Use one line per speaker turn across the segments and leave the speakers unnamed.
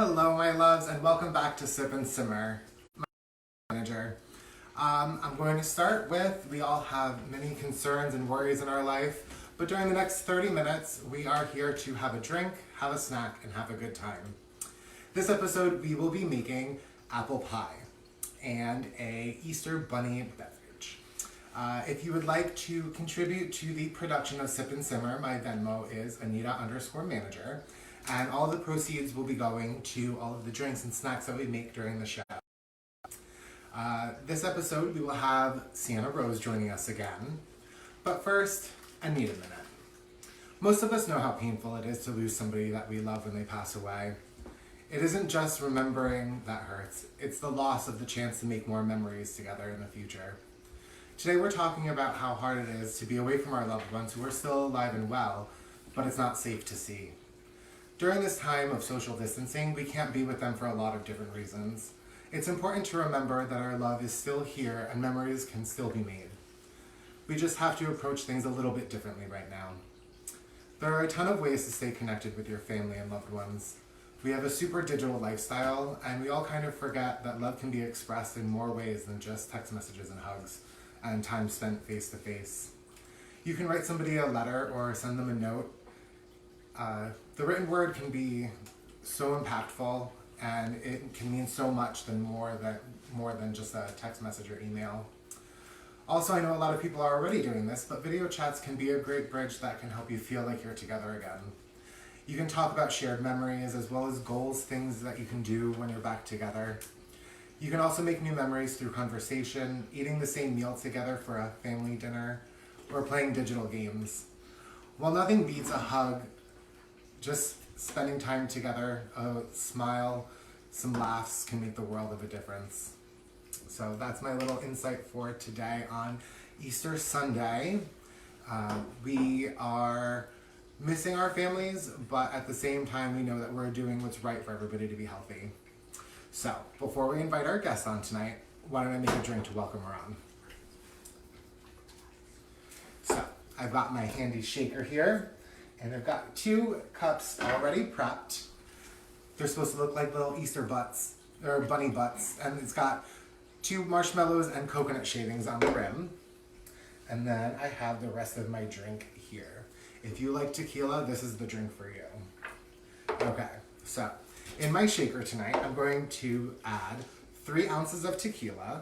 Hello, my loves, and welcome back to Sip and Simmer. My Manager. I'm going to start with, we all have many concerns and worries in our life, but during the next 30 minutes, we are here to have a drink, have a snack, and have a good time. This episode, we will be making apple pie and a Easter bunny beverage. If you would like to contribute to the production of Sip and Simmer, my Venmo is Anita_Manager. And all the proceeds will be going to all of the drinks and snacks that we make during the show. This episode, we will have Sienna Rose joining us again. But first, Anita Minute. Most of us know how painful it is to lose somebody that we love when they pass away. It isn't just remembering that hurts, it's the loss of the chance to make more memories together in the future. Today we're talking about how hard it is to be away from our loved ones who are still alive and well, but it's not safe to see. During this time of social distancing, we can't be with them for a lot of different reasons. It's important to remember that our love is still here and memories can still be made. We just have to approach things a little bit differently right now. There are a ton of ways to stay connected with your family and loved ones. We have a super digital lifestyle, and we all kind of forget that love can be expressed in more ways than just text messages and hugs and time spent face to face. You can write somebody a letter or send them a note. The written word can be so impactful, and it can mean so much more than just a text message or email. Also, I know a lot of people are already doing this, but video chats can be a great bridge that can help you feel like you're together again. You can talk about shared memories as well as goals, things that you can do when you're back together. You can also make new memories through conversation, eating the same meal together for a family dinner, or playing digital games. While nothing beats a hug, just spending time together, a smile, some laughs can make the world of a difference. So that's my little insight for today on Easter Sunday. We are missing our families, but at the same time we know that we're doing what's right for everybody to be healthy. So before we invite our guest on tonight, why don't I make a drink to welcome her on? So I've got my handy shaker here. And I've got 2 cups already prepped. They're supposed to look like little Easter butts, or bunny butts. And it's got 2 marshmallows and coconut shavings on the rim. And then I have the rest of my drink here. If you like tequila, this is the drink for you. Okay, so in my shaker tonight, I'm going to add 3 ounces of tequila.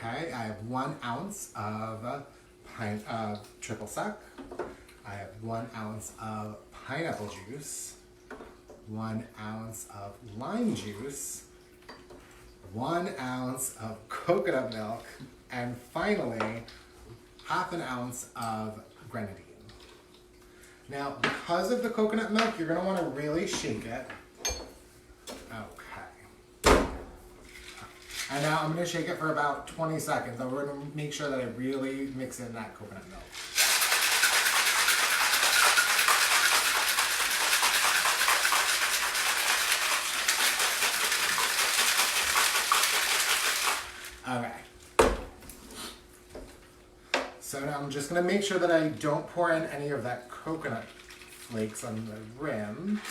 Okay, I have 1 ounce of triple sec. I have 1 ounce of pineapple juice, 1 ounce of lime juice, 1 ounce of coconut milk, and finally, ½ ounce of grenadine. Now, because of the coconut milk, you're gonna wanna really shake it. And now I'm going to shake it for about 20 seconds. And we're going to make sure that I really mix in that coconut milk. Okay. So now I'm just going to make sure that I don't pour in any of that coconut flakes on the rim.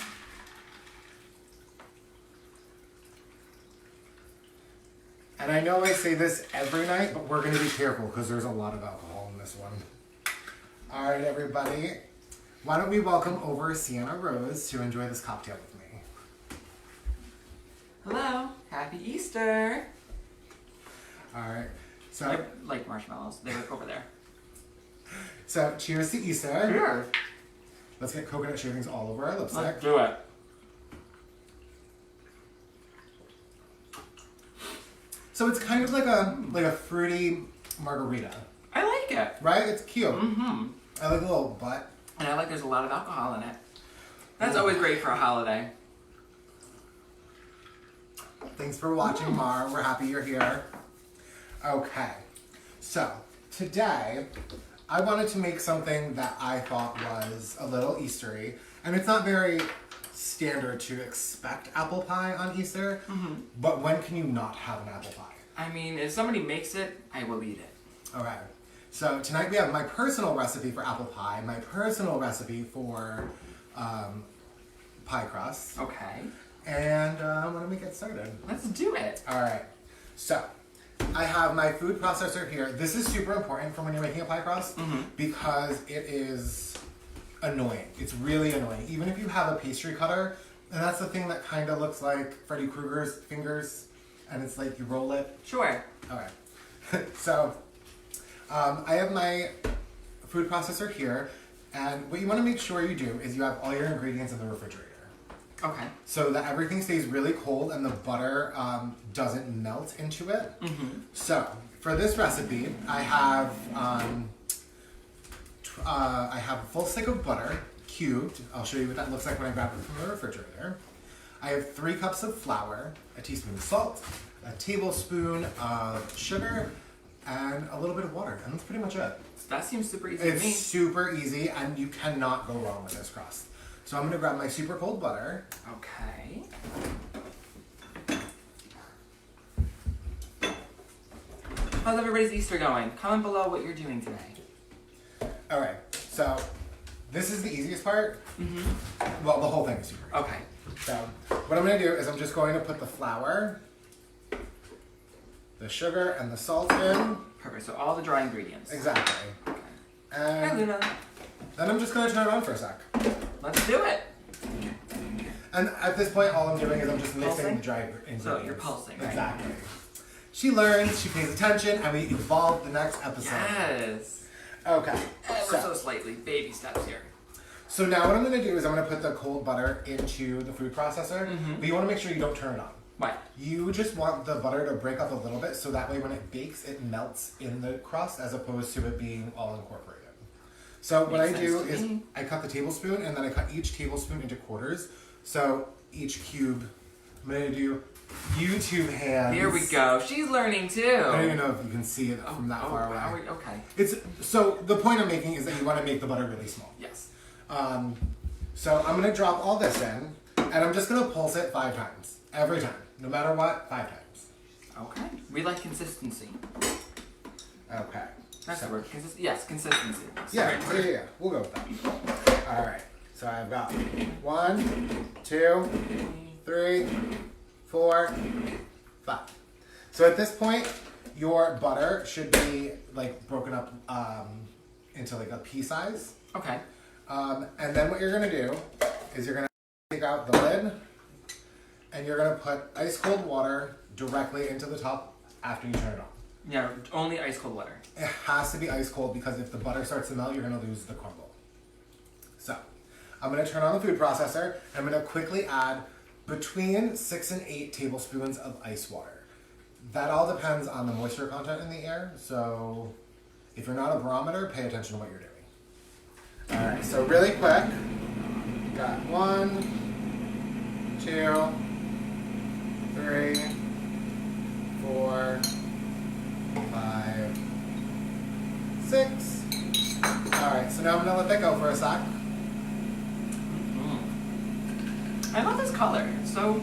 And I know I say this every night, but we're going to be careful because there's a lot of alcohol in this one. All right, everybody. Why don't we welcome over Sienna Rose to enjoy this cocktail with me.
Hello. Happy Easter.
All right. So
I like marshmallows. They're over there.
So cheers to Easter.
Cheers.
Let's get coconut shavings all over our lipstick.
Let's do it.
So it's kind of like a fruity margarita.
I like it.
Right? It's cute.
Mm-hmm.
I like a little butt.
And I like there's a lot of alcohol in it. That's always great for a holiday.
Thanks for watching, Mar. We're happy you're here. Okay. So today, I wanted to make something that I thought was a little Eastery. And it's not very standard to expect apple pie on Easter, but when can you not have an apple pie?
I mean, if somebody makes it, I will eat it.
Okay. So tonight we have my personal recipe for apple pie, my personal recipe for pie crust.
Okay.
And why don't we get started?
Let's do it.
All right. So I have my food processor here. This is super important for when you're making a pie crust because it is annoying. It's really annoying. Even if you have a pastry cutter, and that's the thing that kind of looks like Freddy Krueger's fingers, and it's like you roll it.
Sure.
All right. So I have my food processor here, and what you want to make sure you do is you have all your ingredients in the refrigerator.
Okay.
So that everything stays really cold and the butter doesn't melt into it. So for this recipe, I have a full stick of butter, cubed. I'll show you what that looks like when I grab it from the refrigerator. I have 3 cups of flour, a teaspoon of salt, a tablespoon of sugar, and a little bit of water. And that's pretty much it.
That seems super easy to me.
It's super easy, and you cannot go wrong with this crust. So I'm gonna grab my super cold butter.
Okay. How's everybody's Easter going? Comment below what you're doing today.
All right, so this is the easiest part. Well, the whole thing is super easy.
Okay.
So what I'm gonna do is I'm just going to put the flour, the sugar, and the salt in.
Perfect. So all the dry ingredients.
Exactly.
Okay. Hi,
And
Luna.
then I'm just gonna turn it on for a sec.
Let's do it.
And at this point, all I'm doing is I'm just mixing
Pulsing?
the dry ingredients.
So you're pulsing, right?
Exactly. She learns, she pays attention, and we evolve the next episode.
Yes.
Okay.
Ever so slightly. Baby steps here.
So now what I'm going to do is I'm going to put the cold butter into the food processor, but you want to make sure you don't turn it on.
Why?
You just want the butter to break up a little bit so that way when it bakes, it melts in the crust as opposed to it being all incorporated. So what I do is I cut the tablespoon and then I cut each tablespoon into quarters. So each cube, I'm going to do YouTube hands.
Here we go. She's learning too.
I don't even know if you can see it from that far away.
Okay.
So the point I'm making is that you want to make the butter really small.
Yes.
So I'm going to drop all this in, and I'm just going to pulse it 5 times. Every time. No matter what, 5 times.
Okay. We like consistency.
Okay.
That's the word. Yes, consistency.
Yeah. We'll go with that. All right. So I've got 1, 2, 3, 4, 5. So at this point, your butter should be like broken up into like a pea size.
Okay.
And then what you're gonna do is you're gonna take out the lid and you're gonna put ice cold water directly into the top after you turn it on.
Yeah, only ice cold water.
It has to be ice cold because if the butter starts to melt, you're gonna lose the crumble. So I'm gonna turn on the food processor and I'm gonna quickly add between 6 and 8 tablespoons of ice water. That all depends on the moisture content in the air. So if you're not a barometer, pay attention to what you're doing. All right, so really quick, got 1, 2, 3, 4, 5, 6. All right, so now I'm gonna let that go for a sec.
I love this color. It's so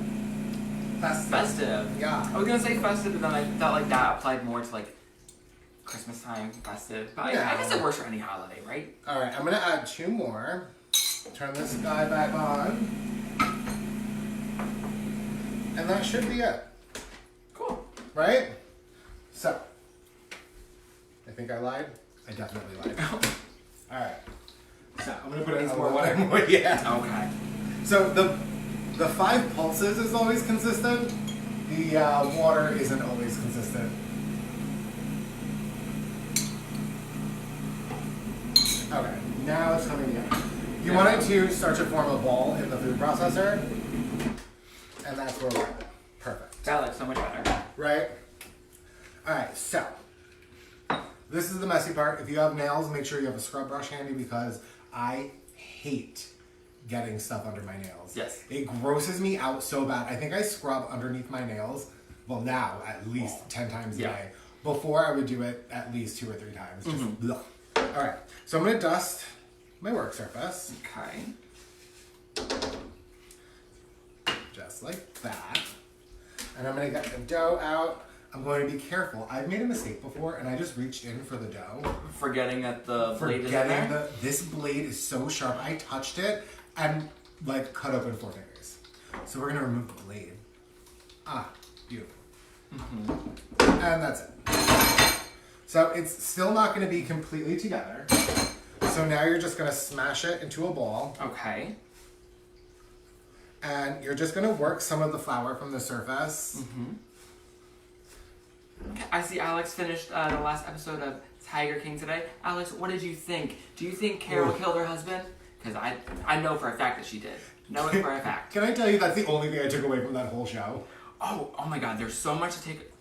festive.
Yeah.
I was gonna say festive, but then I felt like that applied more to like Christmas time, festive. But
Yeah.
I guess it works for any holiday, right?
All right, I'm gonna add 2 more. Turn this guy back on. And that should be it.
Cool.
Right? So, I think I lied. I definitely lied. All right. So, I'm gonna put in
more water.
more. Yeah.
Okay.
So, the 5 pulses is always consistent. The water isn't always consistent. Okay, now it's coming together. You want it to start to form a ball in the food processor, and that's where we're at. Perfect.
That looks so much better.
Right? Alright, so this is the messy part. If you have nails, make sure you have a scrub brush handy because I hate getting stuff under my nails.
Yes.
It grosses me out so bad. I think I scrub underneath my nails, well now, at least 10 times a day. Before I would do it at least 2 or 3 times. Just blech. Alright, so I'm going to dust my work surface.
Okay.
Just like that. And I'm going to get the dough out. I'm going to be careful. I've made a mistake before, and I just reached in for the dough.
Forgetting that the blade is in there?
This blade is so sharp. I touched it and like cut open 4 fingers. So we're gonna remove the blade. Ah, beautiful. And that's it. So it's still not gonna be completely together. So now you're just gonna smash it into a ball.
Okay.
And you're just gonna work some of the flour from the surface.
Okay, I see Alex finished the last episode of Tiger King today. Alex, what did you think? Do you think Carol killed her husband? Because I know for a fact that she did. Know it for a fact.
Can I tell you that's the only thing I took away from that whole show?
Oh my God, there's so much to take.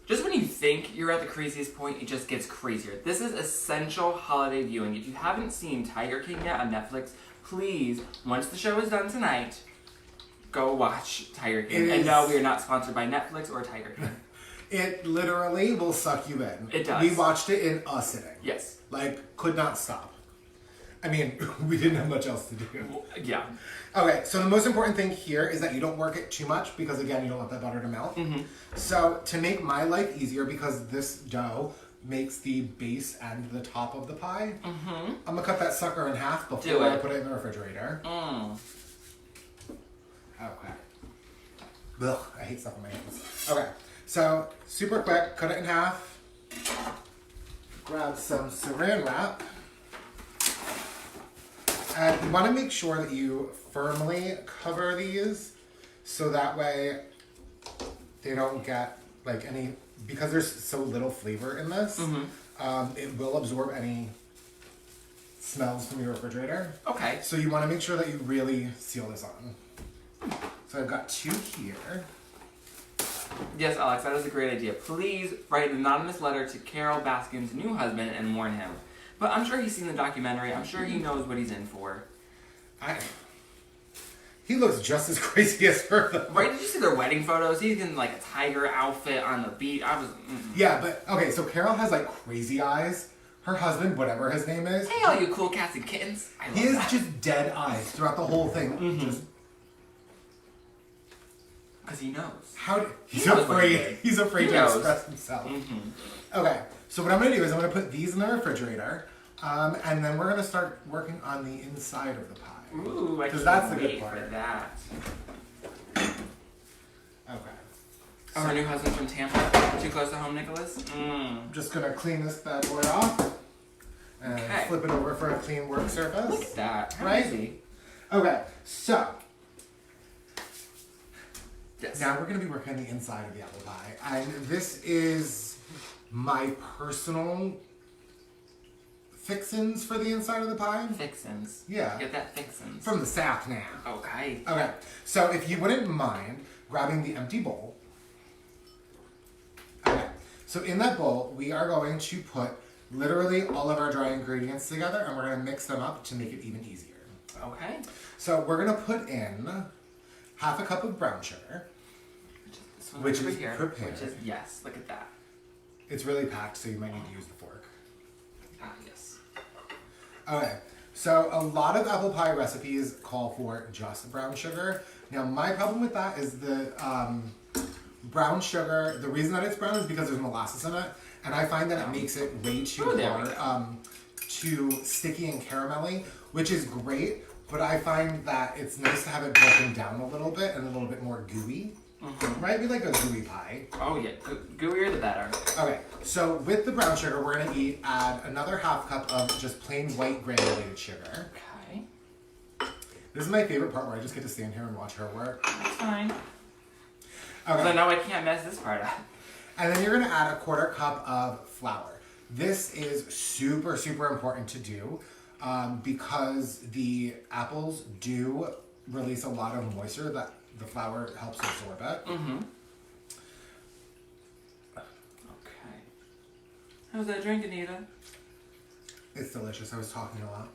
Just when you think you're at the craziest point, it just gets crazier. This is essential holiday viewing. If you haven't seen Tiger King yet on Netflix, please, once the show is done tonight, go watch Tiger King. And no, we are not sponsored by Netflix or Tiger King.
It literally will suck you in.
It does.
We watched it in a sitting.
Yes.
Like, could not stop. I mean, we didn't have much else to do.
Well, yeah.
Okay, so the most important thing here is that you don't work it too much because, again, you don't want that butter to melt. So to make my life easier, because this dough makes the base and the top of the pie, I'm going to cut that sucker in half before I put it in the refrigerator. Okay. Ugh, I hate stuff on my hands. Okay, so super quick, cut it in half. Grab some saran wrap. And you want to make sure that you firmly cover these so that way they don't get like any, because there's so little flavor in this, it will absorb any smells from your refrigerator.
Okay.
So you want to make sure that you really seal this on. So I've got 2 here.
Yes, Alex, that is a great idea. Please write an anonymous letter to Carol Baskin's new husband and warn him. But I'm sure he's seen the documentary. I'm sure he knows what he's in for.
He looks just as crazy as her, though.
Right? Did you see their wedding photos? He's in like a tiger outfit on the beach.
Yeah, but okay, so Carol has like crazy eyes. Her husband, whatever his name is.
Hey, all you cool cats and kittens.
He has just dead eyes throughout the whole thing. Just
because he knows.
He's afraid. He's afraid to express himself. Okay, so what I'm gonna do is I'm gonna put these in the refrigerator, and then we're gonna start working on the inside of the pie.
Ooh, I can't
that's the
wait
good part.
for that.
Okay.
Oh, her new husband's from Tampa. Too close to home, Nicholas.
I'm just gonna clean this bad boy off and flip it over for a clean work surface.
Look at that. How
right?
easy.
Okay, so.
Yes.
Now we're going to be working on the inside of the apple pie. And this is my personal fixins for the inside of the pie.
Fixins.
Yeah.
Get that fixins.
From the South now.
Okay.
Okay, so if you wouldn't mind grabbing the empty bowl. Okay, so in that bowl, we are going to put literally all of our dry ingredients together and we're going to mix them up to make it even easier.
Okay.
So we're going to put in half a cup of brown sugar, which is prepared.
Which is, yes, look at that.
It's really packed, so you might need to use the fork.
Ah, yes.
Okay, so a lot of apple pie recipes call for just brown sugar. Now, my problem with that is the brown sugar, the reason that it's brown is because there's molasses in it, and I find that it makes it way too hard, too sticky and caramelly, which is great. But I find that it's nice to have it broken down a little bit and a little bit more gooey. Right? We like a gooey pie.
Oh, yeah. Gooier the better.
Okay, so with the brown sugar, we're going to add another half cup of just plain white granulated sugar.
Okay.
This is my favorite part where I just get to stand here and watch her work.
That's fine.
Okay.
So now I can't mess this part up.
And then you're going to add a 1/4 cup of flour. This is super, super important to do. Because the apples do release a lot of moisture that the flour helps absorb it.
Okay. How's that drink, Anita?
It's delicious. I was talking a lot.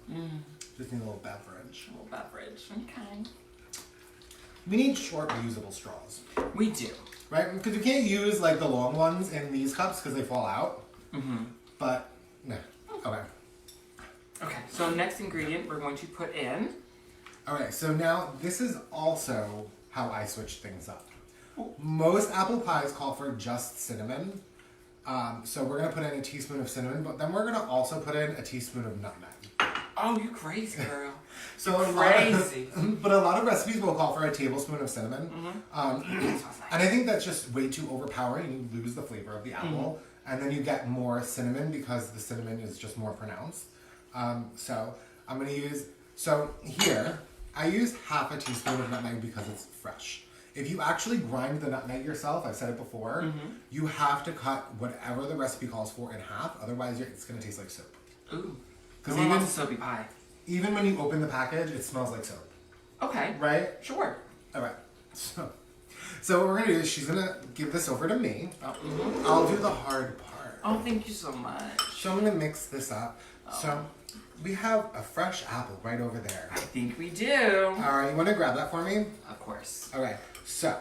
Just need a little beverage.
A little beverage. Okay.
We need short, reusable straws.
We do.
Right? Because you can't use like the long ones in these cups because they fall out. But, no. Okay.
Okay, so next ingredient we're going to put in.
Okay, so now this is also how I switch things up. Most apple pies call for just cinnamon. So we're going to put in a teaspoon of cinnamon, but then we're going to also put in a teaspoon of nutmeg.
Oh, you crazy girl.
So
Crazy.
But a lot of recipes will call for a tablespoon of cinnamon. And I think that's just way too overpowering. You lose the flavor of the apple. And then you get more cinnamon because the cinnamon is just more pronounced. So I'm going to use... So here, I use half a teaspoon of nutmeg because it's fresh. If you actually grind the nutmeg yourself, I've said it before, you have to cut whatever the recipe calls for in half. Otherwise, it's going to taste like soap.
Ooh.
Because
even a soapy pie.
Even when you open the package, it smells like soap.
Okay.
Right?
Sure.
All right. So what we're going to do is she's going to give this over to me.
Oh.
I'll do the hard part.
Oh, thank you so much.
So I'm going to mix this up. Oh. So we have a fresh apple right over there.
I think we do.
All right. You want to grab that for me?
Of course.
All right. So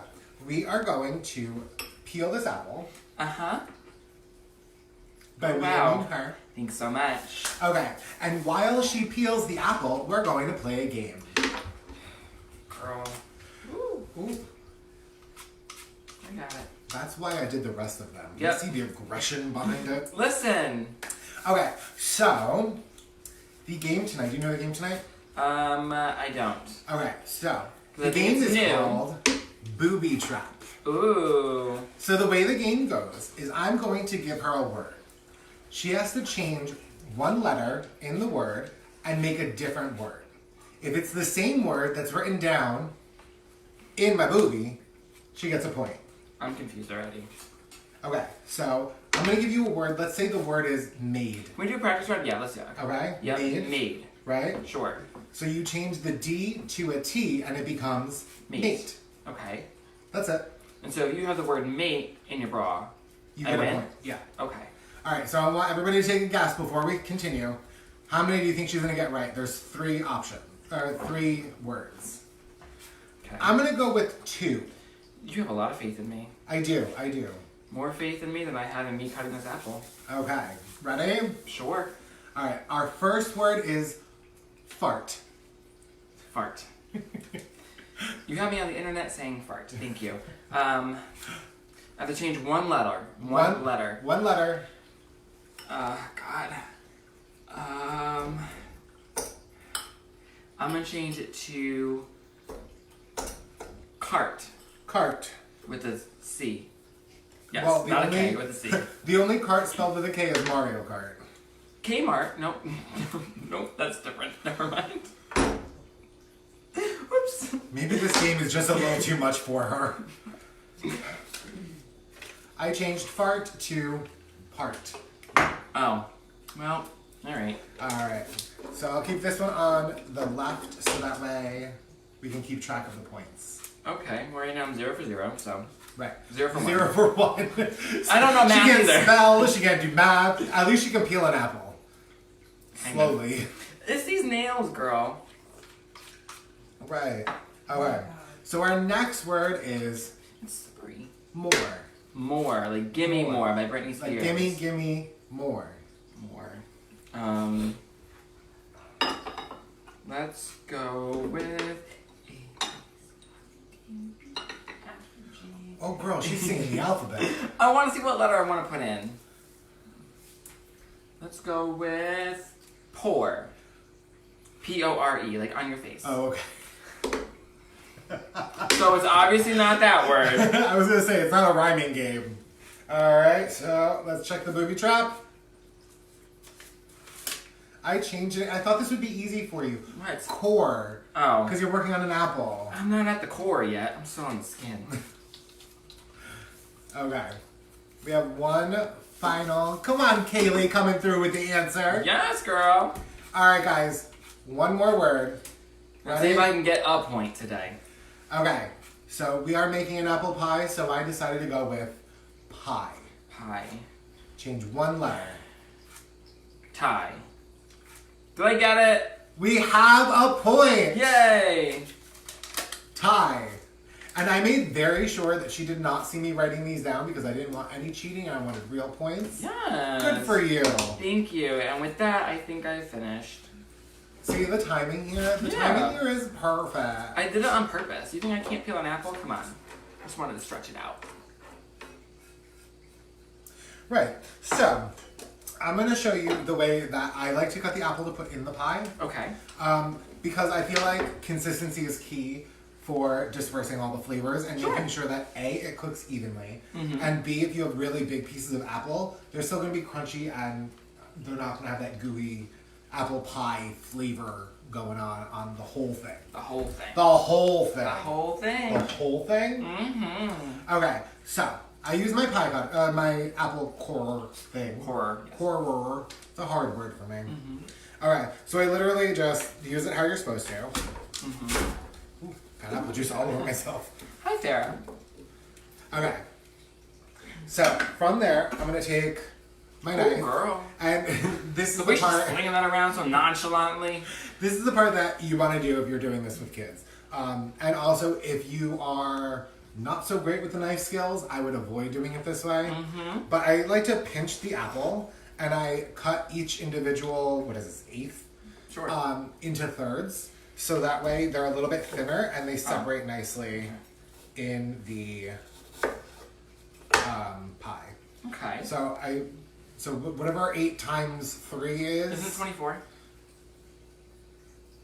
we are going to peel this apple.
Uh-huh.
By
wow.
her.
Thanks so much.
Okay. And while she peels the apple, we're going to play a game.
Girl. Ooh.
Ooh.
I got it.
That's why I did the rest of them.
Yep.
You see the aggression behind it?
Listen.
Okay, so the game tonight. Do you know the game tonight?
I don't.
Okay, so the game is called Booby Trap.
Ooh.
So the way the game goes is I'm going to give her a word. She has to change one letter in the word and make a different word. If it's the same word that's written down in my booby, she gets a point.
I'm confused already.
Okay, so I'm going to give you a word. Let's say the word is made.
Can we do a practice round? Yeah, let's do it.
Okay?
Yep.
Made.
Made.
Right?
Sure.
So you change the D to a T and it becomes mate.
Okay.
That's it.
And so you have the word mate in your bra.
You get a point. Yeah.
Okay.
All right, so I want everybody to take a guess before we continue. How many do you think she's going to get right? There's three options, or three words.
Okay.
I'm going to go with 2.
You have a lot of faith in me.
I do.
More faith in me than I have in me cutting this apple.
Okay, ready?
Sure.
All right, our first word is fart.
Fart. You have me on the internet saying fart. Thank you. I have to change one letter. One letter.
One letter.
God. I'm gonna change it to cart.
Cart.
With a C. Yes,
Well,
not a K, with a C.
The only cart spelled with a K is Mario Kart.
Kmart? Nope. Nope, that's different. Never mind. Whoops.
Maybe this game is just a little too much for her. I changed fart to part.
Oh. Well, alright.
Alright. So I'll keep this one on the left so that way we can keep track of the points.
Okay, well right now I'm 0 for 0, so.
Right.
0 for 1.
0 for 1.
I don't know math
She can't
either.
spell, she can't do math. At least she can peel an apple. Slowly.
It's these nails, girl.
Right. Okay. So our next word is
It's slippery.
more.
More, like Gimme More by Britney Spears.
Like gimme more.
More. Let's go with
Oh girl, she's singing the alphabet.
I want to see what letter I want to put in. Let's go with pour. P-O-R-E, like on your face.
Oh, okay.
So it's obviously not that word.
I was gonna say, it's not a rhyming game. Alright, so let's check the booby trap. I changed it. I thought this would be easy for you.
What?
Core.
Oh.
Because you're working on an apple.
I'm not at the core yet. I'm still on the skin.
Okay. We have one final. Come on, Kaylee, coming through with the answer.
Yes, girl.
Alright, guys. One more word.
Let's see if I can get a point today.
Okay. So we are making an apple pie, so I decided to go with pie.
Pie.
Change one letter.
Tie. Do I get it?
We have a point!
Yay!
Tie. And I made very sure that she did not see me writing these down because I didn't want any cheating and I wanted real points.
Yes.
Good for you.
Thank you. And with that, I think I finished.
See the timing here? The timing here is perfect.
I did it on purpose. You think I can't peel an apple? Come on. Just wanted to stretch it out.
Right. So, I'm going to show you the way that I like to cut the apple to put in the pie.
Okay.
Because I feel like consistency is key for dispersing all the flavors and making sure that A, it cooks evenly, and B, if you have really big pieces of apple, they're still going to be crunchy and they're not going to have that gooey apple pie flavor going on the whole thing.
The whole thing.
The whole thing.
The whole thing.
The whole thing?
Mm-hmm.
Okay, so I use my pie cut, my apple core thing.
Horror. Yes.
Horror. It's a hard word for me. Okay, so I literally just use it how you're supposed to. Ooh, got apple juice all over myself.
Hi, Sarah.
Okay. So from there, I'm gonna take my knife.
Oh, girl.
And this is
The
the
way she's
part.
swinging that around so nonchalantly.
This is the part that you want to do if you're doing this with kids. And also, if you are not so great with the knife skills, I would avoid doing it this way. But I like to pinch the apple, and I cut each individual, what is this, eighth?
Sure.
Into thirds. So that way they're a little bit thinner and they separate nicely in the pie.
Okay.
So whatever 8 times 3 is.
Isn't it 24?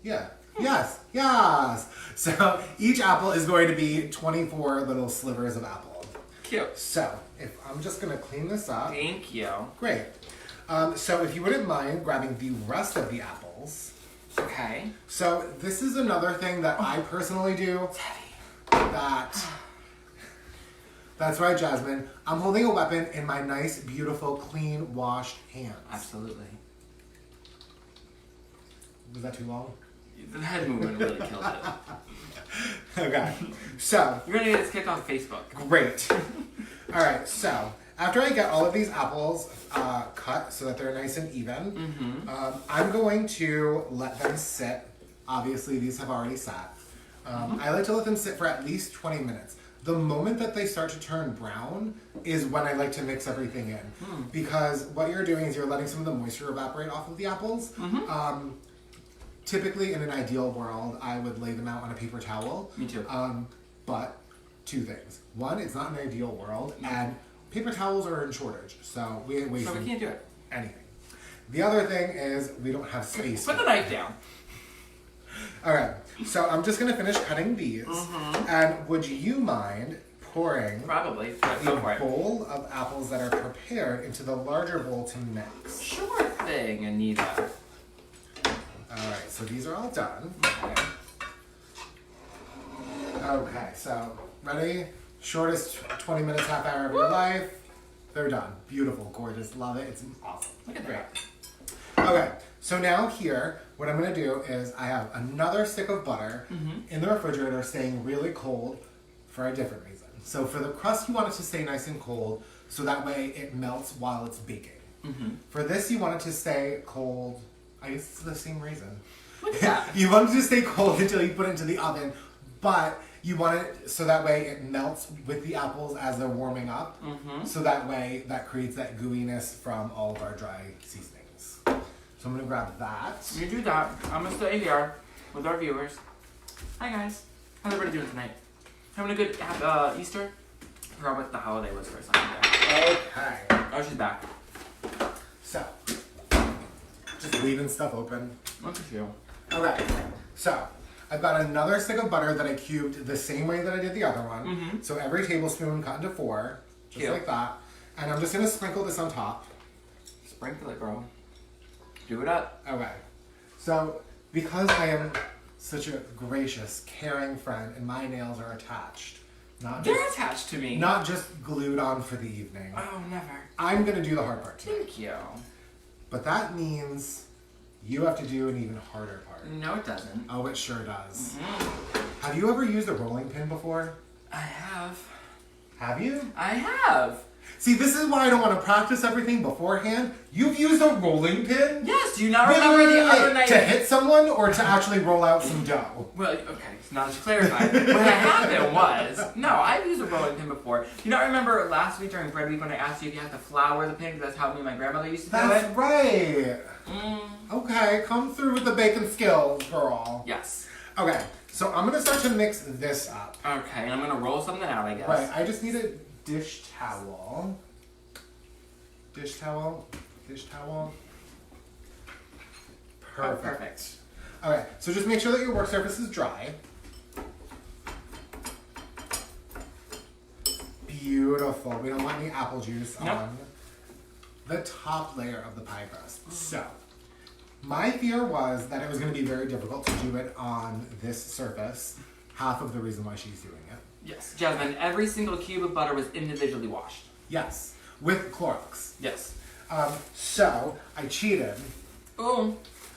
Yeah. Yes. Yes. So each apple is going to be 24 little slivers of apple.
Cute.
So if I'm just going to clean this up.
Thank you.
Great. So if you wouldn't mind grabbing the rest of the apples.
Okay.
So this is another thing that I personally do.
It's heavy.
That's right, Jasmine. I'm holding a weapon in my nice, beautiful, clean, washed hands.
Absolutely.
Was that too long?
The head movement really killed it.
Okay. So,
You're gonna get this kicked off Facebook.
great. All right, so after I get all of these apples cut so that they're nice and even, I'm going to let them sit. Obviously, these have already sat. I like to let them sit for at least 20 minutes. The moment that they start to turn brown is when I like to mix everything in. Because what you're doing is you're letting some of the moisture evaporate off of the apples. Typically, in an ideal world, I would lay them out on a paper towel.
Me too.
But 2 things. One, it's not an ideal world, and paper towels are in shortage, so we ain't wasting
So we can't do it.
anything. The other thing is we don't have space.
Put the knife down.
Alright, so I'm just going to finish cutting these. And would you mind pouring
Probably.
the
Go for it.
bowl of apples that are prepared into the larger bowl to mix?
Sure thing, Anita.
Alright, so these are all done.
Okay.
Okay, so ready? Shortest 20 minutes, half hour of your life. They're done. Beautiful, gorgeous, love it. It's awesome.
Look at
Great.
that.
Okay, so now here, what I'm gonna do is I have another stick of butter in the refrigerator staying really cold for a different reason. So for the crust, you want it to stay nice and cold so that way it melts while it's baking. For this, you want it to stay cold. I guess it's the same reason.
Look at that.
You want it to stay cold until you put it into the oven, but you want it so that way it melts with the apples as they're warming up. So that way that creates that gooiness from all of our dry seasonings. So I'm gonna grab that.
You do that. I'm gonna stay here with our viewers. Hi guys. How's everybody doing tonight? Having a good Easter? I forgot what the holiday was for a second there.
Okay.
Oh, she's back.
So, just leaving stuff open.
Look at you.
Okay. So, I've got another stick of butter that I cubed the same way that I did the other one. So every tablespoon cut into 4, just
Cute.
like that. And I'm just gonna sprinkle this on top.
Sprinkle it, bro. Do it up.
Okay. So, because I am such a gracious, caring friend and my nails are attached,
They're attached to me.
not just glued on for the evening,
Oh, never.
I'm gonna do the hard part tonight.
Thank you.
But that means you have to do an even harder part.
No, it doesn't.
Oh, it sure does. Have you ever used a rolling pin before?
I have.
Have you?
I have.
See, this is why I don't want to practice everything beforehand. You've used a rolling pin?
Yes, do you not remember the other night?
To hit someone or to actually roll out some dough?
Well, okay, so now that you clarified. What happened was, no, I've used a rolling pin before. Do you not remember last week during bread week when I asked you if you had to flour the pin because that's how me and my grandmother used to do it?
That's right.
Mm.
Okay, come through with the bacon skills, girl.
Yes.
Okay, So I'm gonna start to mix this up.
Okay, and I'm gonna roll something out, I guess.
Right, I just need a dish towel. Dish towel. Perfect.
Oh, perfect.
Okay, so just make sure that your work surface is dry. Beautiful. We don't want any apple juice on the top layer of the pie crust. So, my fear was that it was going to be very difficult to do it on this surface. Half of the reason why she's doing it.
Yes. Jasmine, every single cube of butter was individually washed.
Yes, with Clorox.
Yes.
So, I cheated.
Ooh.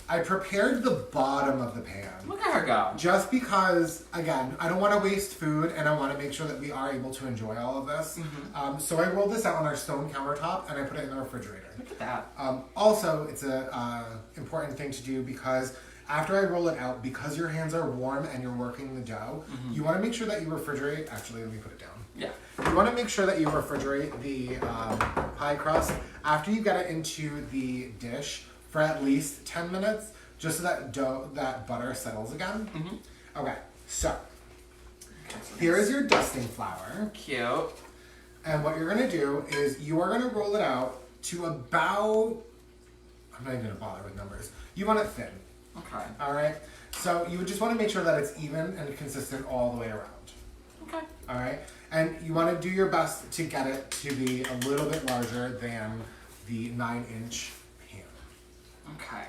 I prepared the bottom of the pan.
Look at her go.
Just because, again, I don't want to waste food and I want to make sure that we are able to enjoy all of this. So I rolled this out on our stone countertop and I put it in the refrigerator.
Look at that.
Also, it's a important thing to do because after I roll it out, because your hands are warm and you're working the dough, you want to make sure that you refrigerate. Actually, let me put it down.
Yeah.
You want to make sure that you refrigerate the pie crust after you get it into the dish for at least 10 minutes, just so that butter settles again. Okay, so here is your dusting flour.
Cute.
And what you're gonna do is you are gonna roll it out to about, I'm not even gonna bother with numbers. You want it thin.
Okay.
All right. So you would just want to make sure that it's even and consistent all the way around.
Okay.
All right. And you want to do your best to get it to be a little bit larger than the 9-inch pan.
Okay.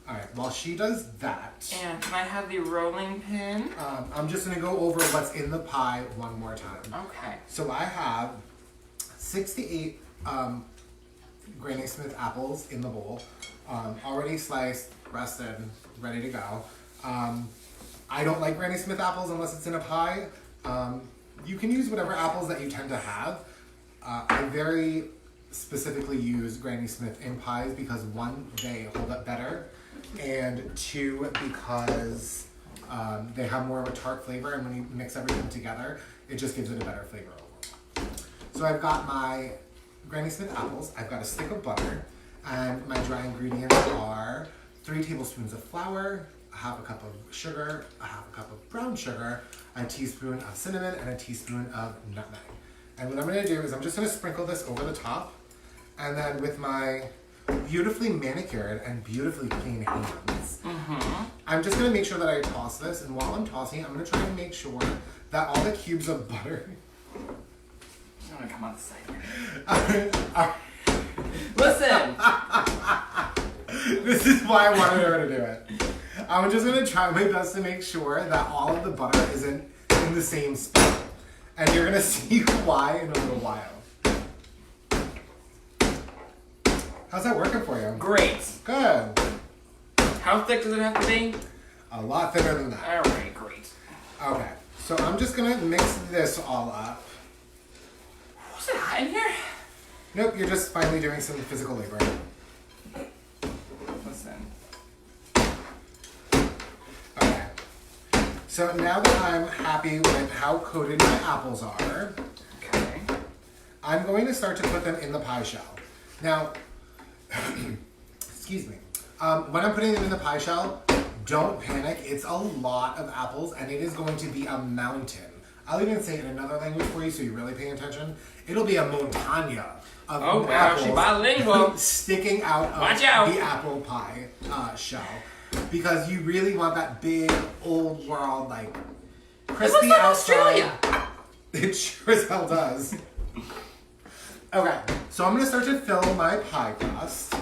All right. While she does that,
And can I have the rolling pin?
I'm just gonna go over what's in the pie one more time.
Okay.
So I have 6 to 8 Granny Smith apples in the bowl, already sliced, rested, ready to go. I don't like Granny Smith apples unless it's in a pie. You can use whatever apples that you tend to have. I very specifically use Granny Smith in pies because 1, they hold up better, and 2, because they have more of a tart flavor, and when you mix everything together, it just gives it a better flavor overall. So I've got my Granny Smith apples, I've got a stick of butter, and my dry ingredients are 3 tablespoons of flour, a half a cup of sugar, a half a cup of brown sugar, a teaspoon of cinnamon, and a teaspoon of nutmeg. And what I'm gonna do is I'm just gonna sprinkle this over the top, and then with my beautifully manicured and beautifully clean hands, I'm just gonna make sure that I toss this, and while I'm tossing, I'm gonna try to make sure that all the cubes of butter
I'm gonna come on the side. Listen!
This is why I wanted her to do it. I'm just gonna try my best to make sure that all of the butter isn't in the same spot. And you're gonna see why in a little while. How's that working for you?
Great.
Good.
How thick does it have to be?
A lot thinner than that.
Alright, great.
Okay, so I'm just gonna mix this all up.
Was it hot in here?
Nope, you're just finally doing some physical labor.
Listen.
Okay. So now that I'm happy with how coated my apples are,
Okay.
I'm going to start to put them in the pie shell. Now, excuse me. When I'm putting them in the pie shell, don't panic. It's a lot of apples, and it is going to be a mountain. I'll even say it in another language for you, so you're really paying attention. It'll be a montaña of
Oh, wow,
apples
she bilingual.
sticking out of
Watch out.
the apple pie shell, because you really want that big old world like crispy
like
outside.
Australia.
It sure as hell does. Okay, so I'm gonna start to fill my pie crust.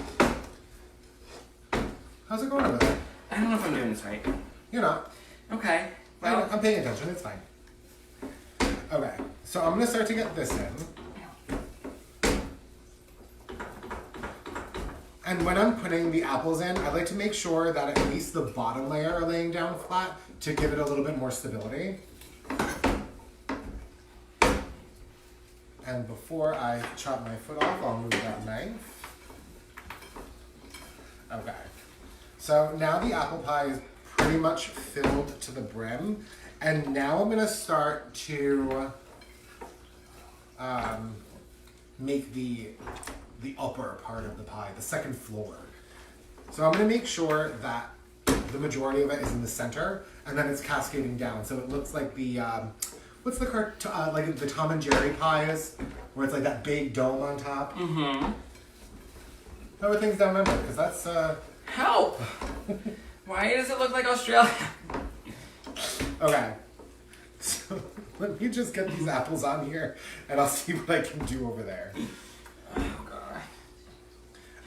How's it going over there?
I don't know if I'm doing this right.
You're not.
Okay. Well,
I'm paying attention, it's fine. Okay, so I'm gonna start to get this in. And when I'm putting the apples in, I like to make sure that at least the bottom layer are laying down flat to give it a little bit more stability. And before I chop my foot off, I'll move that knife. Okay. So now the apple pie is pretty much filled to the brim. And now I'm gonna start to make the upper part of the pie, the second floor. So I'm gonna make sure that the majority of it is in the center, and then it's cascading down. So it looks like the, what's the like the Tom and Jerry pies, where it's like that big dome on top.
Mm-hmm.
How are things down under? Because that's,
Help! Why does it look like Australia?
Okay. So let me just get these apples on here, and I'll see what I can do over there.
Oh, God.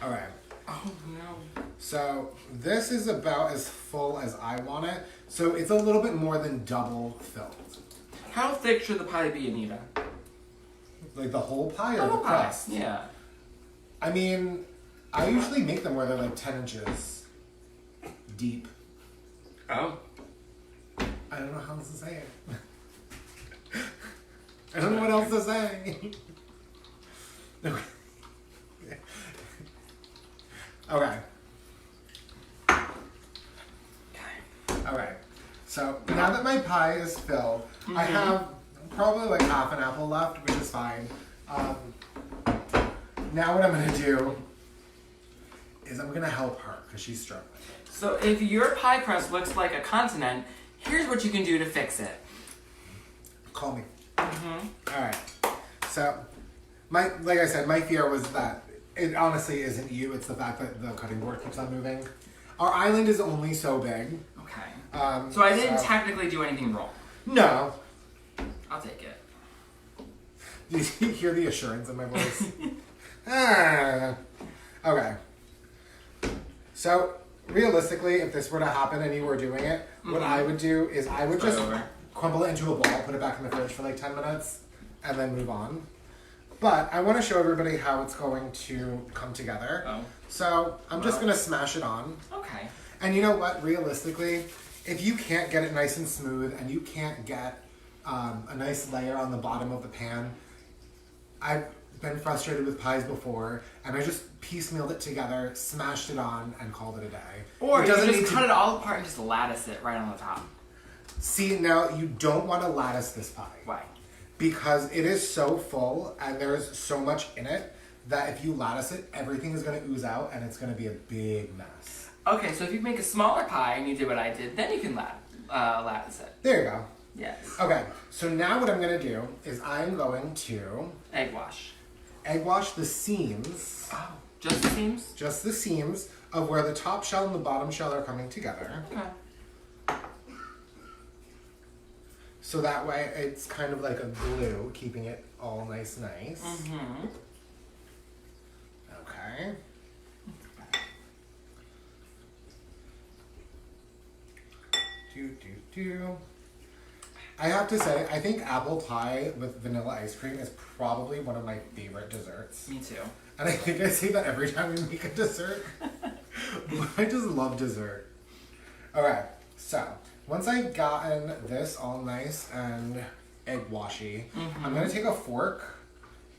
Alright.
Oh, no.
So this is about as full as I want it. So it's a little bit more than double filled.
How thick should the pie be, Anita?
Like the whole pie or
The
the
whole pie.
crust?
Yeah.
I mean, I usually make them where they're like 10 inches deep.
Oh.
I don't know how else to say it. I don't know what else to say. Okay. Okay. Alright. So now that my pie is filled, I have probably like half an apple left, which is fine. Now what I'm going to do is I'm going to help her because she's struggling.
So if your pie crust looks like a continent, here's what you can do to fix it.
Call me. Alright. So, like I said, my fear was that it honestly isn't you, it's the fact that the cutting board keeps on moving. Our island is only so big.
Okay. So I didn't technically do anything wrong.
No.
I'll take it.
Did you hear the assurance in my voice? Okay. So, realistically, if this were to happen and you were doing it, what I would do is I would just crumble it into a ball, put it back in the fridge for like 10 minutes, and then move on. But I want to show everybody how it's going to come together.
Oh.
So I'm just going to smash it on.
Okay.
And you know what? Realistically, if you can't get it nice and smooth and you can't get a nice layer on the bottom of the pan, I've been frustrated with pies before, and I just piecemealed it together, smashed it on, and called it a day.
Or
it
you
doesn't
just
need
cut
to...
it all apart and just lattice it right on the top.
See, now you don't want to lattice this pie.
Why?
Because it is so full and there's so much in it that if you lattice it, everything is going to ooze out and it's going to be a big mess.
Okay, so if you make a smaller pie and you did what I did, then you can lattice it.
There you go.
Yes.
Okay, so now what I'm going to do is I'm going to
Egg wash.
egg wash the seams.
Oh, just the seams?
Just the seams of where the top shell and the bottom shell are coming together.
Okay.
So that way it's kind of like a glue, keeping it all nice.
Mm-hmm.
Okay. I have to say, I think apple pie with vanilla ice cream is probably one of my favorite desserts.
Me too.
And I think I say that every time we make a dessert. But I just love dessert. Okay, so once I've gotten this all nice and egg washy, I'm going to take a fork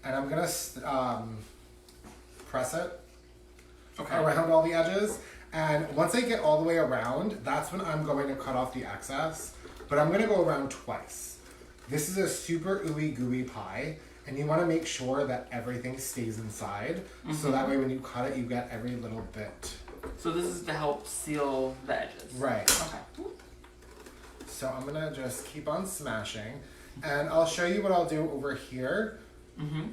and I'm going to press it around all the edges. And once I get all the way around, that's when I'm going to cut off the excess. But I'm going to go around twice. This is a super ooey gooey pie, and you want to make sure that everything stays inside. So that way when you cut it, you get every little bit.
So this is to help seal the edges.
Right.
Okay.
So I'm going to just keep on smashing. And I'll show you what I'll do over here.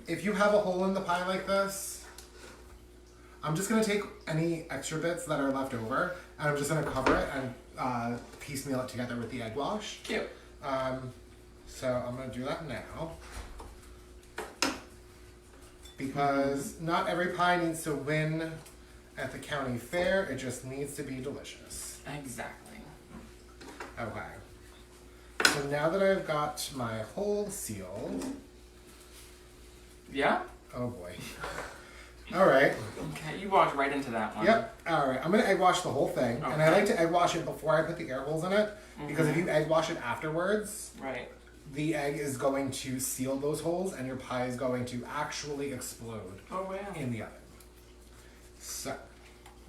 If you have a hole in the pie like this, I'm just going to take any extra bits that are left over, and I'm just going to cover it and piecemeal it together with the egg wash.
Cute.
So I'm going to do that now. Because not every pie needs to win at the county fair, it just needs to be delicious.
Exactly.
Okay. So now that I've got my hole sealed.
Yeah?
Oh boy. Alright.
Okay, you walked right into that one.
Yep. Alright, I'm going to egg wash the whole thing.
Okay.
And I like to egg wash it before I put the air holes in it. Because if you egg wash it afterwards,
Right.
the egg is going to seal those holes and your pie is going to actually explode in the oven. So,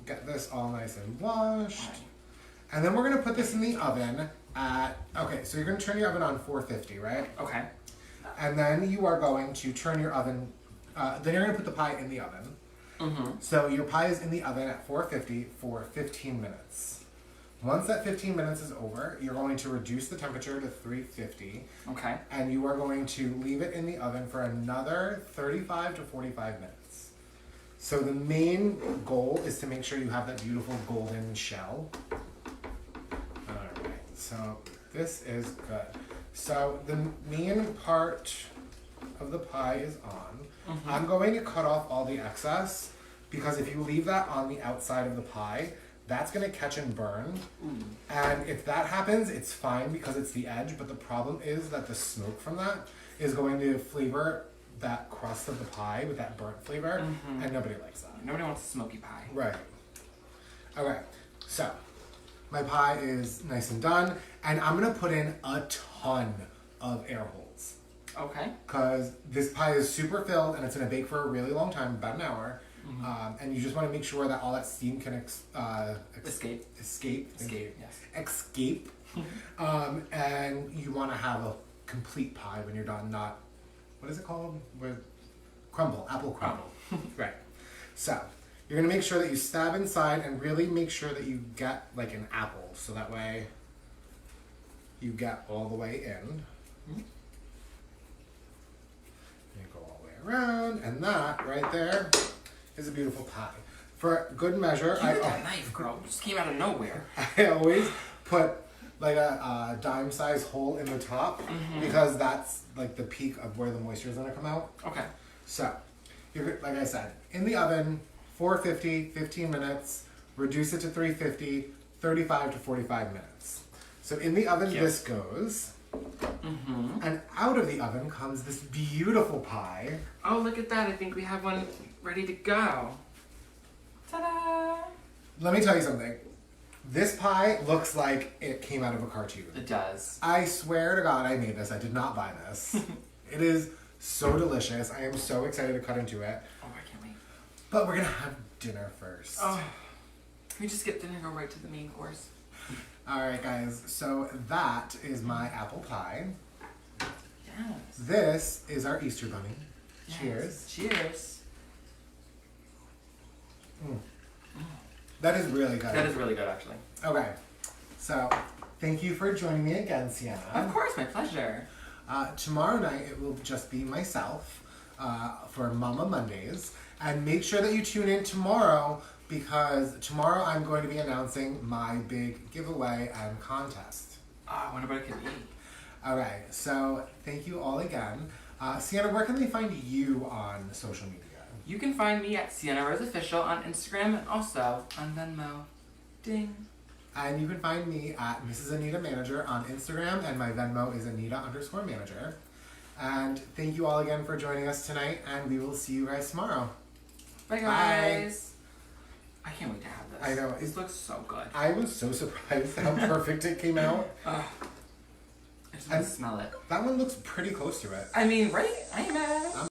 get this all nice and washed.
Right.
And then we're going to put this in the oven at, okay, so you're going to turn your oven on 450, right?
Okay.
And then you are going to turn your oven, then you're going to put the pie in the oven. So your pie is in the oven at 450 for 15 minutes. Once that 15 minutes is over, you're going to reduce the temperature to 350.
Okay.
And you are going to leave it in the oven for another 35 to 45 minutes. So the main goal is to make sure you have that beautiful golden shell. Alright, so this is good. So the main part of the pie is on. I'm going to cut off all the excess because if you leave that on the outside of the pie, that's going to catch and burn. And if that happens, it's fine because it's the edge, but the problem is that the smoke from that is going to flavor that crust of the pie with that burnt flavor, and nobody likes that.
Nobody wants a smoky pie.
Right. Okay, so my pie is nice and done, and I'm going to put in a ton of air holes.
Okay.
Because this pie is super filled and it's going to bake for a really long time, about an hour. And you just want to make sure that all that steam can
Escape.
Escape,
Yes.
Escape. And you want to have a complete pie when you're done, not, what is it called? Crumble, apple crumble. Right. So, you're going to make sure that you stab inside and really make sure that you get like an apple. So that way you get all the way in. You go all the way around, and that right there is a beautiful pie. For good measure,
You got that knife, girl. It just came out of nowhere.
I always put like a dime-sized hole in the top because that's like the peak of where the moisture is gonna come out.
Okay.
So, you're, like I said, in the oven, 450, 15 minutes, reduce it to 350, 35 to 45 minutes. So in the oven, this goes. And out of the oven comes this beautiful pie.
Oh, look at that. I think we have one ready to go. Ta-da!
Let me tell you something. This pie looks like it came out of a cartoon.
It does.
I swear to God I made this. I did not buy this. It is so delicious. I am so excited to cut into it.
Oh, I can't wait.
But we're going to have dinner first.
Oh, can we just skip dinner and go right to the main course?
Alright guys, so that is my apple pie.
Yes.
This is our Easter bunny.
Yes.
Cheers.
Cheers.
That is really good.
That is really good, actually.
Okay, so thank you for joining me again, Sienna.
Of course, my pleasure.
Tomorrow night it will just be myself for Mama Mondays. And make sure that you tune in tomorrow because tomorrow I'm going to be announcing my big giveaway and contest.
Oh, I wonder what it could be.
Alright, so thank you all again. Sienna, where can they find you on social media?
You can find me at Sienna Rose Official on Instagram and also on Venmo. Ding.
And you can find me at Mrs. Anita Manager on Instagram, and my Venmo is Anita_Manager. And thank you all again for joining us tonight, and we will see you guys tomorrow.
Bye, guys. I can't wait to have this.
I know.
This looks so good.
I was so surprised how perfect it came out.
I just want to smell it.
That one looks pretty close to it.
I mean, right? I ain't mad.